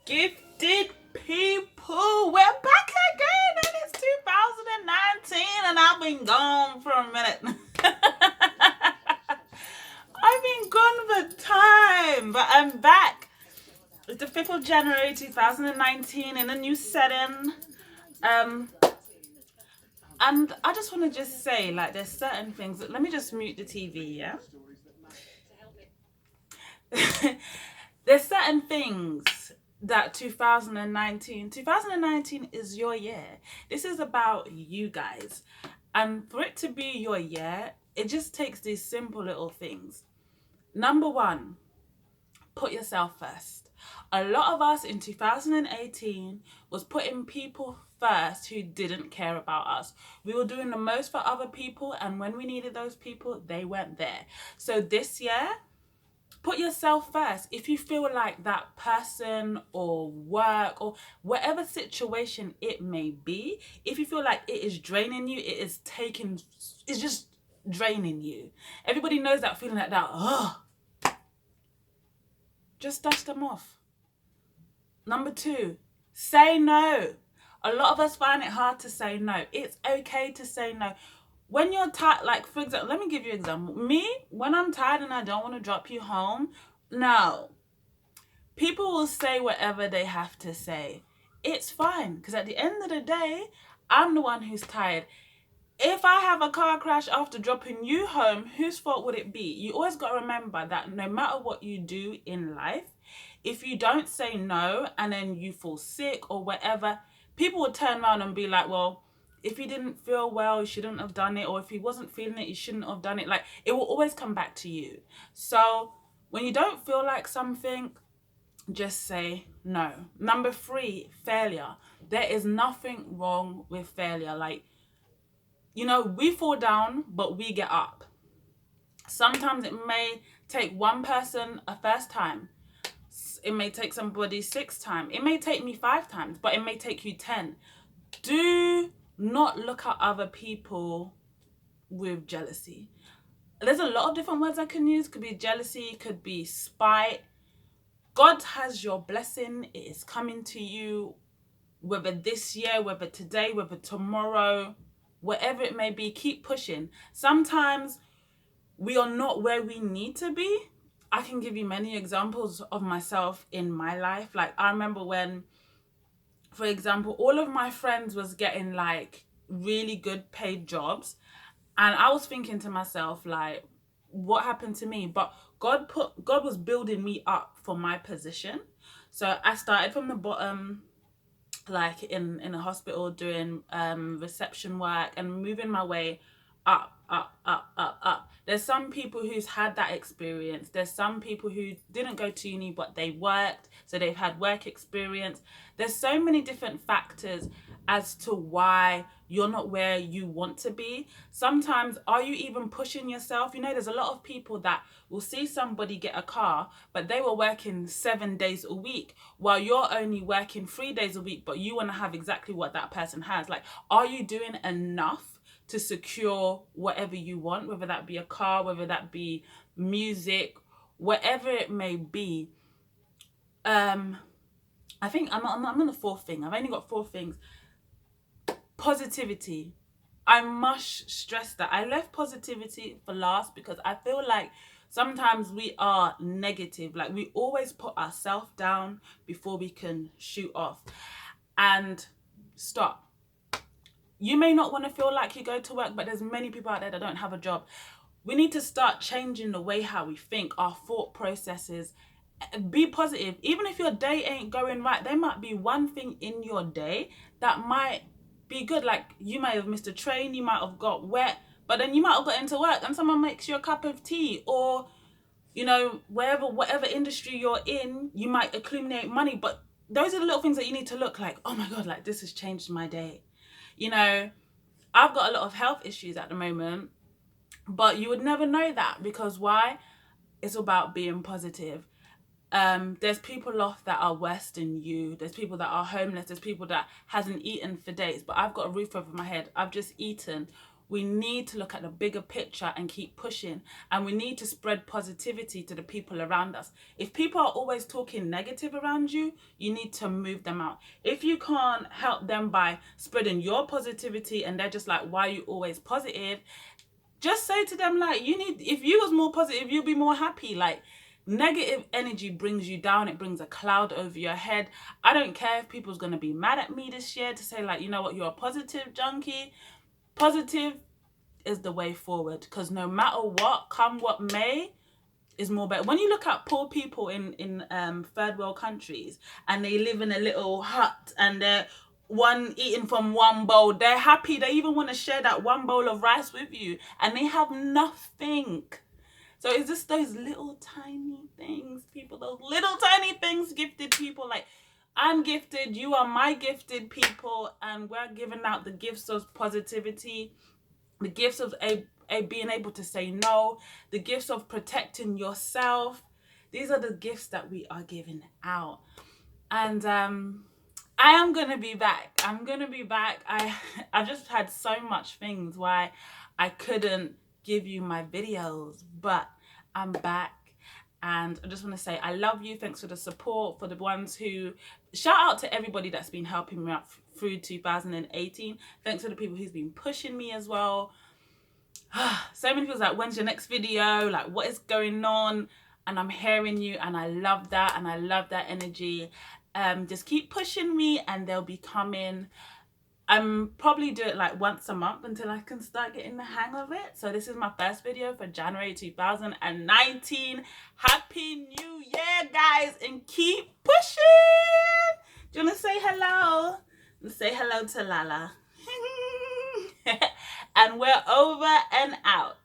gifted people. We're back again, and it's 2019, and I've been gone for a minute. I've been gone for time, but I'm back. It's the 5th of January 2019 in a new setting. And I just want to just say, like, there's certain things. Let me just mute the TV, yeah? There's certain things that 2019 is your year. This is about you guys. And for it to be your year, it just takes these simple little things. Number one, put yourself first. A lot of us in 2018 was putting people first who didn't care about us. We were doing the most for other people, and when we needed those people, they weren't there. So this year, put yourself first. If you feel like that person or work or whatever situation it may be, if you feel like it is draining you, it's just draining you. Everybody knows that feeling like that. Ugh. Just dust them off. Number two, say no. A lot of us find it hard to say no. It's okay to say no. When you're tired, like for example, let me give you an example. Me, when I'm tired and I don't want to drop you home, no. People will say whatever they have to say. It's fine, because at the end of the day, I'm the one who's tired. If I have a car crash after dropping you home, whose fault would it be? You always got to remember that no matter what you do in life, if you don't say no and then you fall sick or whatever, people will turn around and be like, well, if you didn't feel well, you shouldn't have done it. Or if he wasn't feeling it, you shouldn't have done it. Like, it will always come back to you. So when you don't feel like something, just say no. Number three, failure. There is nothing wrong with failure. Like, we fall down, but we get up. Sometimes it may take one person a first time. It may take somebody 6 times. It may take me 5 times, but it may take you 10. Do not look at other people with jealousy. There's a lot of different words I can use. Could be jealousy, could be spite. God has your blessing. It is coming to you, whether this year, whether today, whether tomorrow, whatever it may be. Keep pushing. Sometimes we are not where we need to be. I can give you many examples of myself in my life. Like, I remember when, for example, all of my friends was getting like really good paid jobs, and I was thinking to myself, like, what happened to me? But God was building me up for my position. So I started from the bottom, like in a hospital, doing reception work and moving my way up. There's some people who's had that experience. There's some people who didn't go to uni, but they worked, so they've had work experience. There's so many different factors as to why you're not where you want to be. Sometimes, are you even pushing yourself? There's a lot of people that will see somebody get a car, but they were working 7 days a week while you're only working 3 days a week, but you want to have exactly what that person has. Like, are you doing enough to secure whatever you want, whether that be a car, whether that be music, whatever it may be? I think I'm on the 4th thing. I've only got 4 things. Positivity. I must stress that. I left positivity for last because I feel like sometimes we are negative. Like, we always put ourselves down before we can shoot off. And stop. You may not want to feel like you go to work, but there's many people out there that don't have a job. We need to start changing the way how we think, our thought processes. Be positive. Even if your day ain't going right, there might be one thing in your day that might be good. Like, you might have missed a train, you might have got wet, but then you might have got into work and someone makes you a cup of tea, or whatever industry you're in, you might accumulate money. But those are the little things that you need to look like, oh my God, like, this has changed my day. I've got a lot of health issues at the moment, but you would never know that, because why? It's about being positive. There's people off that are worse than you. There's people that are homeless. There's people that hasn't eaten for days, but I've got a roof over my head. I've just eaten. We need to look at the bigger picture and keep pushing. And we need to spread positivity to the people around us. If people are always talking negative around you, you need to move them out. If you can't help them by spreading your positivity and they're just like, why are you always positive? Just say to them, like, if you was more positive, you'd be more happy. Like, negative energy brings you down. It brings a cloud over your head. I don't care if people's going to be mad at me this year to say, like, you know what, you're a positive junkie. Positive is the way forward, because no matter what, come what may, is more better. When you look at poor people in third world countries, and they live in a little hut and they're eating from one bowl, they're happy. They even want to share that one bowl of rice with you, and they have nothing. So it's just those little tiny things, people, those little tiny things, gifted people. Like, I'm gifted, you are my gifted people, and we're giving out the gifts of positivity, the gifts of being able to say no, the gifts of protecting yourself. These are the gifts that we are giving out. And I am going to be back. I'm going to be back. I've just had so much things why I couldn't give you my videos, but I'm back. And I just want to say I love you. Thanks for the support. For the ones who, shout out to everybody that's been helping me out through 2018. Thanks for the people who's been pushing me as well. So many people like, when's your next video? Like, what is going on? And I'm hearing you, and I love that, and I love that energy. Just keep pushing me, and they'll be coming. I'm probably do it like once a month until I can start getting the hang of it. So this is my first video for January 2019. Happy New Year, guys, and keep pushing. Do you want to say hello? Say hello to Lala. And we're over and out.